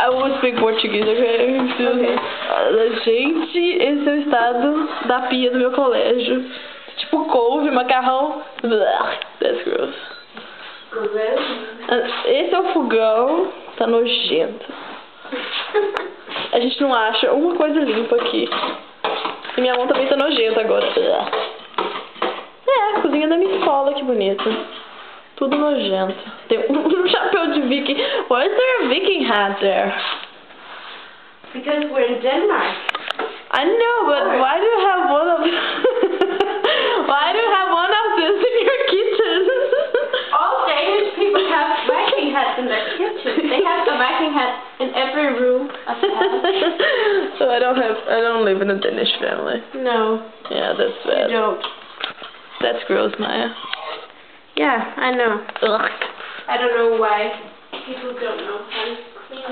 I will speak Portuguese, okay? Gente, esse é o estado da pia do meu colégio. Tipo couve, macarrão. That's gross. Esse é o fogão. Tá nojento. A gente não acha uma coisa limpa aqui. E minha mão também tá nojenta agora. É, a cozinha da minha escola, que bonita. Tudo nojento. Tem um chapéu de viking. Why is there a viking hat there? Because we're in Denmark. I know, but why do you have one of why do you have one of this in your kitchen? All Danish people have Viking hats in their kitchen. They have a Viking hat in every room of the house. So I don't live in a Danish family. No. Yeah, that's bad. You don't. That's gross, Maya. Yeah, I know. Ugh. I don't know why people don't know how to clean